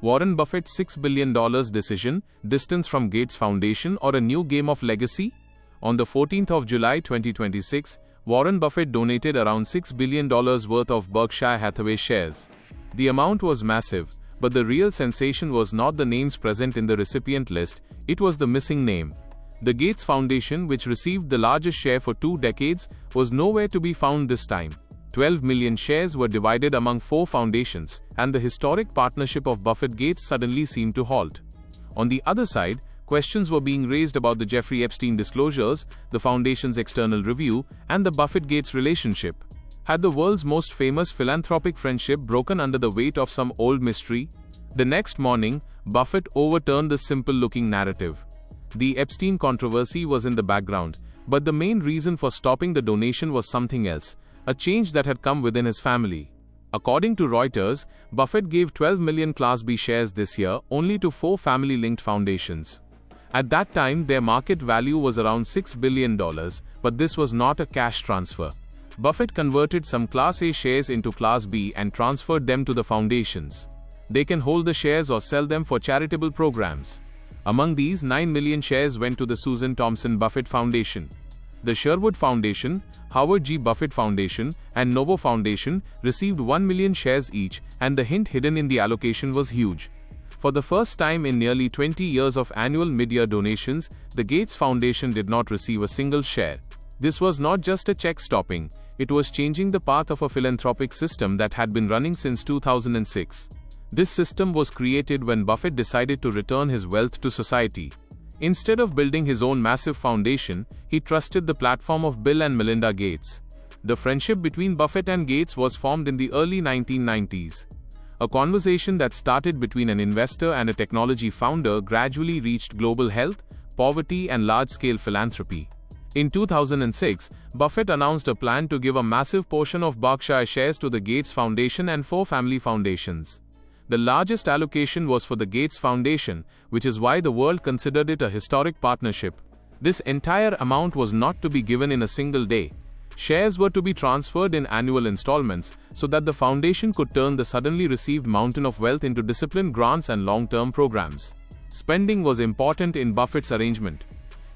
Warren Buffett's $6 billion decision, distance from Gates Foundation, or a new game of legacy? On the 14th of July 2026, Warren Buffett donated around $6 billion worth of Berkshire Hathaway shares. The amount was massive, but the real sensation was not the names present in the recipient list, it was the missing name. The Gates Foundation, which received the largest share for 2 decades, was nowhere to be found this time. 12 million shares were divided among 4 foundations, and the historic partnership of Buffett-Gates suddenly seemed to halt. On the other side, questions were being raised about the Jeffrey Epstein disclosures, the foundation's external review, and the Buffett-Gates relationship. Had the world's most famous philanthropic friendship broken under the weight of some old mystery? The next morning, Buffett overturned the simple-looking narrative. The Epstein controversy was in the background, but the main reason for stopping the donation was something else, a change that had come within his family. According to Reuters, Buffett gave 12 million Class B shares this year only to 4 family-linked foundations. At that time, their market value was around $6 billion, but this was not a cash transfer. Buffett converted some Class A shares into Class B and transferred them to the foundations. They can hold the shares or sell them for charitable programs. Among these, 9 million shares went to the Susan Thompson Buffett Foundation. The Sherwood Foundation, Howard G. Buffett Foundation, and NoVo Foundation received 1 million shares each, and the hint hidden in the allocation was huge. For the first time in nearly 20 years of annual mid-year donations, the Gates Foundation did not receive a single share. This was not just a check stopping, it was changing the path of a philanthropic system that had been running since 2006. This system was created when Buffett decided to return his wealth to society. Instead of building his own massive foundation, he trusted the platform of Bill and Melinda Gates. The friendship between Buffett and Gates was formed in the early 1990s. A conversation that started between an investor and a technology founder gradually reached global health, poverty, and large-scale philanthropy. In 2006, Buffett announced a plan to give a massive portion of Berkshire shares to the Gates Foundation and 4 family foundations. The largest allocation was for the Gates Foundation, which is why the world considered it a historic partnership. This entire amount was not to be given in a single day. Shares were to be transferred in annual installments, so that the foundation could turn the suddenly received mountain of wealth into disciplined grants and long-term programs. Spending was important in Buffett's arrangement.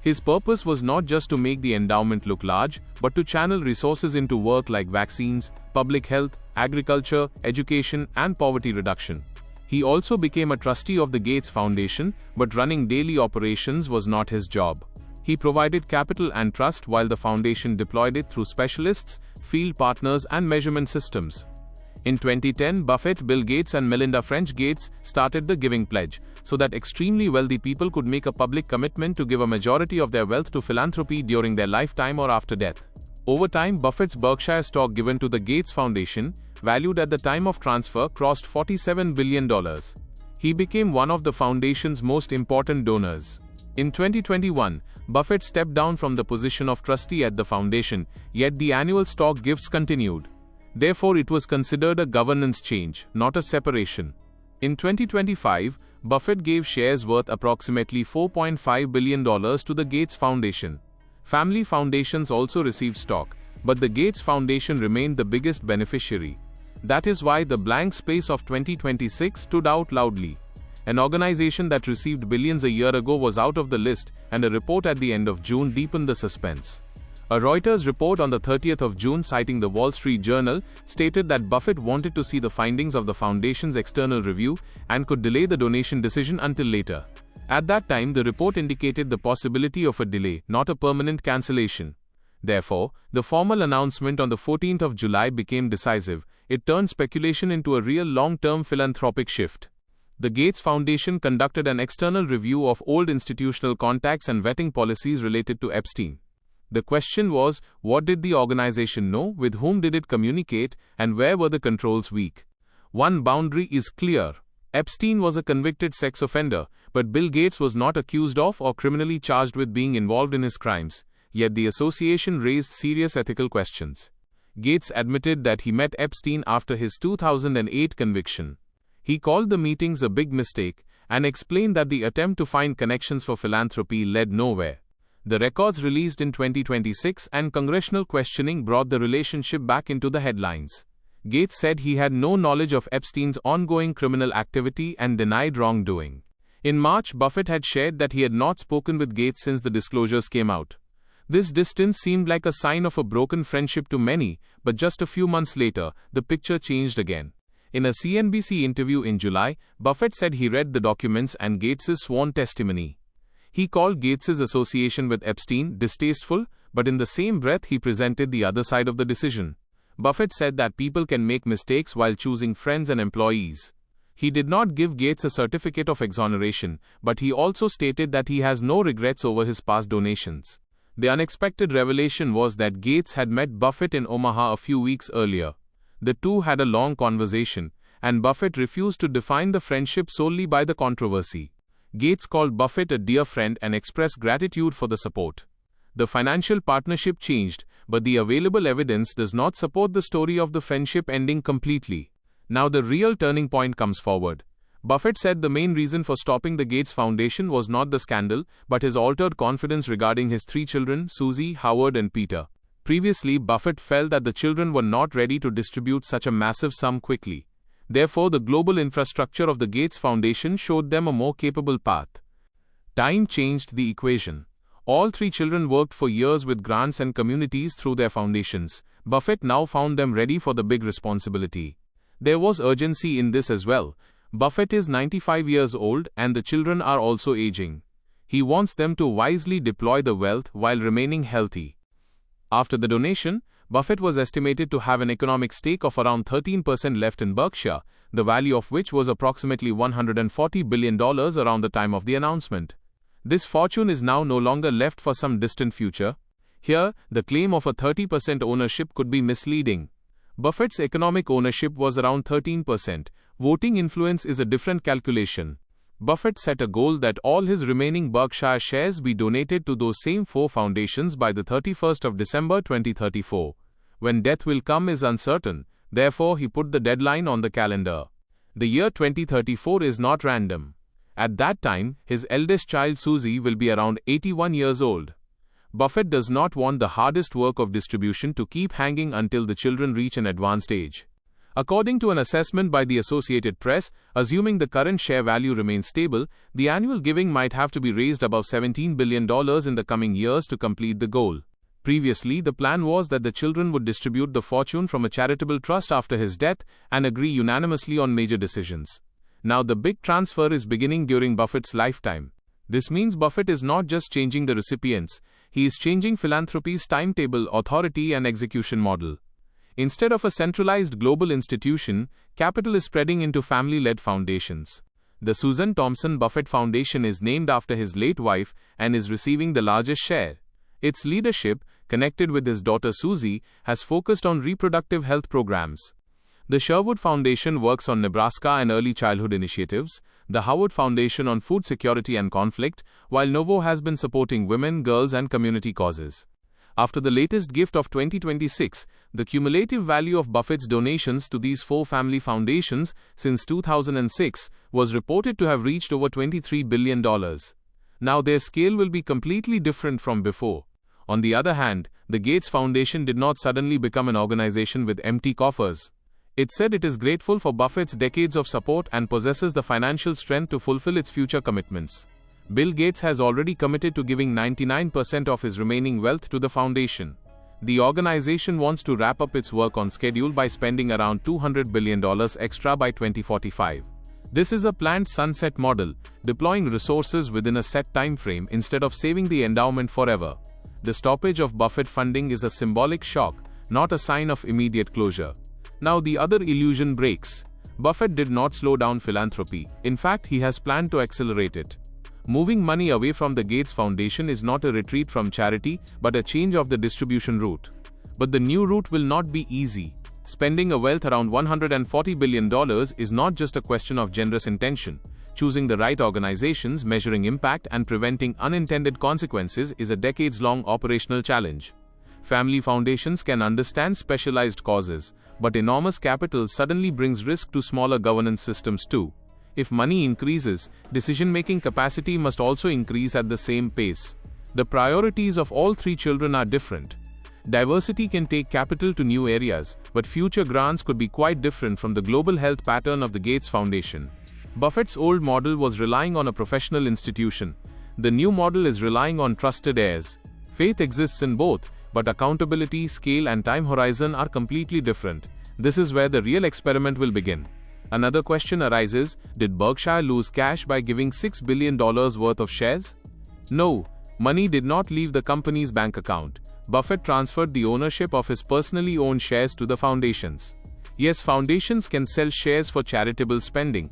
His purpose was not just to make the endowment look large, but to channel resources into work like vaccines, public health, agriculture, education, and poverty reduction. He also became a trustee of the Gates Foundation, but running daily operations was not his job. He provided capital and trust while the foundation deployed it through specialists, field partners, and measurement systems. In 2010, Buffett, Bill Gates, and Melinda French Gates started the Giving Pledge, so that extremely wealthy people could make a public commitment to give a majority of their wealth to philanthropy during their lifetime or after death. Over time, Buffett's Berkshire stock given to the Gates Foundation, valued at the time of transfer, crossed $47 billion. He became one of the foundation's most important donors. In 2021, Buffett stepped down from the position of trustee at the foundation, yet the annual stock gifts continued. Therefore, it was considered a governance change, not a separation. In 2025, Buffett gave shares worth approximately $4.5 billion to the Gates Foundation. Family foundations also received stock, but the Gates Foundation remained the biggest beneficiary. That is why the blank space of 2026 stood out loudly. An organization that received billions a year ago was out of the list, and a report at the end of June deepened the suspense. A Reuters report on the 30th of June citing the Wall Street Journal stated that Buffett wanted to see the findings of the foundation's external review and could delay the donation decision until later. At that time, the report indicated the possibility of a delay, not a permanent cancellation. Therefore, the formal announcement on the 14th of July became decisive. It turned speculation into a real long-term philanthropic shift. The Gates Foundation conducted an external review of old institutional contacts and vetting policies related to Epstein. The question was, what did the organization know, with whom did it communicate, and where were the controls weak? One boundary is clear. Epstein was a convicted sex offender, but Bill Gates was not accused of or criminally charged with being involved in his crimes. Yet the association raised serious ethical questions. Gates admitted that he met Epstein after his 2008 conviction. He called the meetings a big mistake and explained that the attempt to find connections for philanthropy led nowhere. The records released in 2026 and congressional questioning brought the relationship back into the headlines. Gates said he had no knowledge of Epstein's ongoing criminal activity and denied wrongdoing. In March, Buffett had shared that he had not spoken with Gates since the disclosures came out. This distance seemed like a sign of a broken friendship to many, but just a few months later, the picture changed again. In a CNBC interview in July, Buffett said he read the documents and Gates's sworn testimony. He called Gates's association with Epstein distasteful, but in the same breath he presented the other side of the decision. Buffett said that people can make mistakes while choosing friends and employees. He did not give Gates a certificate of exoneration, but he also stated that he has no regrets over his past donations. The unexpected revelation was that Gates had met Buffett in Omaha a few weeks earlier. The two had a long conversation, and Buffett refused to define the friendship solely by the controversy. Gates called Buffett a dear friend and expressed gratitude for the support. The financial partnership changed, but the available evidence does not support the story of the friendship ending completely. Now the real turning point comes forward. Buffett said the main reason for stopping the Gates Foundation was not the scandal, but his altered confidence regarding his three children, Susie, Howard and Peter. Previously, Buffett felt that the children were not ready to distribute such a massive sum quickly. Therefore, the global infrastructure of the Gates Foundation showed them a more capable path. Time changed the equation. All three children worked for years with grants and communities through their foundations. Buffett now found them ready for the big responsibility. There was urgency in this as well. Buffett is 95 years old and the children are also aging. He wants them to wisely deploy the wealth while remaining healthy. After the donation, Buffett was estimated to have an economic stake of around 13% left in Berkshire, the value of which was approximately $140 billion around the time of the announcement. This fortune is now no longer left for some distant future. Here, the claim of a 30% ownership could be misleading. Buffett's economic ownership was around 13%. Voting influence is a different calculation. Buffett set a goal that all his remaining Berkshire shares be donated to those same four foundations by the 31st of December 2034. When death will come is uncertain, therefore he put the deadline on the calendar. The year 2034 is not random. At that time, his eldest child Susie will be around 81 years old. Buffett does not want the hardest work of distribution to keep hanging until the children reach an advanced age. According to an assessment by the Associated Press, assuming the current share value remains stable, the annual giving might have to be raised above $17 billion in the coming years to complete the goal. Previously, the plan was that the children would distribute the fortune from a charitable trust after his death and agree unanimously on major decisions. Now the big transfer is beginning during Buffett's lifetime. This means Buffett is not just changing the recipients, he is changing philanthropy's timetable, authority and execution model. Instead of a centralized global institution, capital is spreading into family-led foundations. The Susan Thompson Buffett Foundation is named after his late wife and is receiving the largest share. Its leadership, connected with his daughter Susie, has focused on reproductive health programs. The Sherwood Foundation works on Nebraska and early childhood initiatives, the Howard Foundation on food security and conflict, while NoVo has been supporting women, girls and community causes. After the latest gift of 2026, the cumulative value of Buffett's donations to these four family foundations since 2006 was reported to have reached over $23 billion. Now their scale will be completely different from before. On the other hand, the Gates Foundation did not suddenly become an organization with empty coffers. It said it is grateful for Buffett's decades of support and possesses the financial strength to fulfill its future commitments. Bill Gates has already committed to giving 99% of his remaining wealth to the foundation. The organization wants to wrap up its work on schedule by spending around $200 billion extra by 2045. This is a planned sunset model, deploying resources within a set time frame instead of saving the endowment forever. The stoppage of Buffett funding is a symbolic shock, not a sign of immediate closure. Now the other illusion breaks. Buffett did not slow down philanthropy. In fact, he has planned to accelerate it. Moving money away from the Gates Foundation is not a retreat from charity, but a change of the distribution route. But the new route will not be easy. Spending a wealth around $140 billion is not just a question of generous intention. Choosing the right organizations, measuring impact, and preventing unintended consequences is a decades-long operational challenge. Family foundations can understand specialized causes, but enormous capital suddenly brings risk to smaller governance systems too. If money increases, decision-making capacity must also increase at the same pace. The priorities of all three children are different. Diversity can take capital to new areas, but future grants could be quite different from the global health pattern of the Gates Foundation. Buffett's old model was relying on a professional institution. The new model is relying on trusted heirs. Faith exists in both, but accountability, scale, and time horizon are completely different. This is where the real experiment will begin. Another question arises: did Berkshire lose cash by giving $6 billion worth of shares? No, money did not leave the company's bank account. Buffett transferred the ownership of his personally owned shares to the foundations. Yes, foundations can sell shares for charitable spending.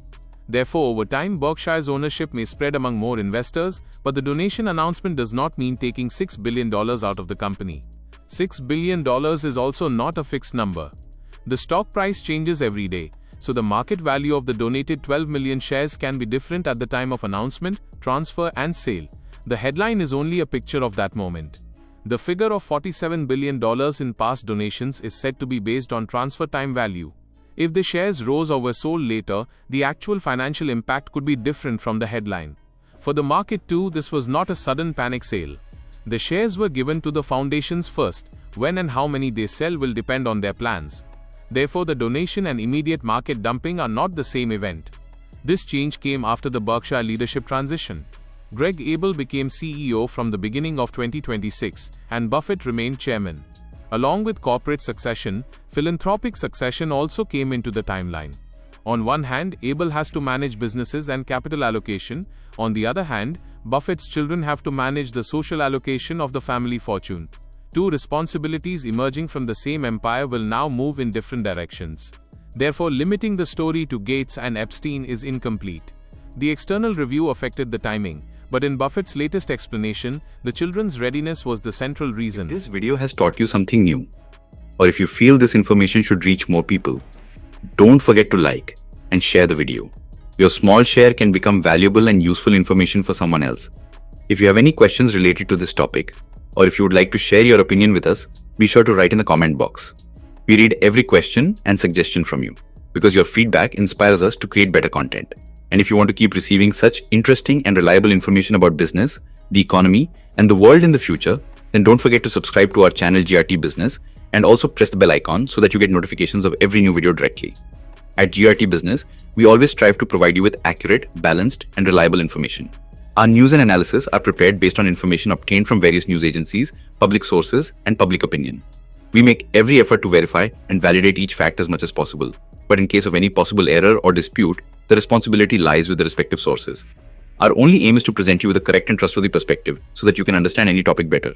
Therefore, over time, Berkshire's ownership may spread among more investors, but the donation announcement does not mean taking $6 billion out of the company. $6 billion is also not a fixed number. The stock price changes every day, so the market value of the donated 12 million shares can be different at the time of announcement, transfer, and sale. The headline is only a picture of that moment. The figure of $47 billion in past donations is said to be based on transfer time value. If the shares rose or were sold later, the actual financial impact could be different from the headline. For the market too, this was not a sudden panic sale. The shares were given to the foundations first. When and how many they sell will depend on their plans. Therefore, the donation and immediate market dumping are not the same event. This change came after the Berkshire leadership transition. Greg Abel became CEO from the beginning of 2026, and Buffett remained chairman. Along with corporate succession, philanthropic succession also came into the timeline. On one hand, Abel has to manage businesses and capital allocation. On the other hand, Buffett's children have to manage the social allocation of the family fortune. Two responsibilities emerging from the same empire will now move in different directions. Therefore, limiting the story to Gates and Epstein is incomplete. The external review affected the timing, but in Buffett's latest explanation, the children's readiness was the central reason. If this video has taught you something new, or if you feel this information should reach more people, don't forget to like and share the video. Your small share can become valuable and useful information for someone else. If you have any questions related to this topic, or if you would like to share your opinion with us, be sure to write in the comment box. We read every question and suggestion from you, because your feedback inspires us to create better content. And if you want to keep receiving such interesting and reliable information about business, the economy, and the world in the future, then don't forget to subscribe to our channel GRT Business and also press the bell icon so that you get notifications of every new video directly. At GRT Business, we always strive to provide you with accurate, balanced, and reliable information. Our news and analysis are prepared based on information obtained from various news agencies, public sources, and public opinion. We make every effort to verify and validate each fact as much as possible, but in case of any possible error or dispute, the responsibility lies with the respective sources. Our only aim is to present you with a correct and trustworthy perspective so that you can understand any topic better.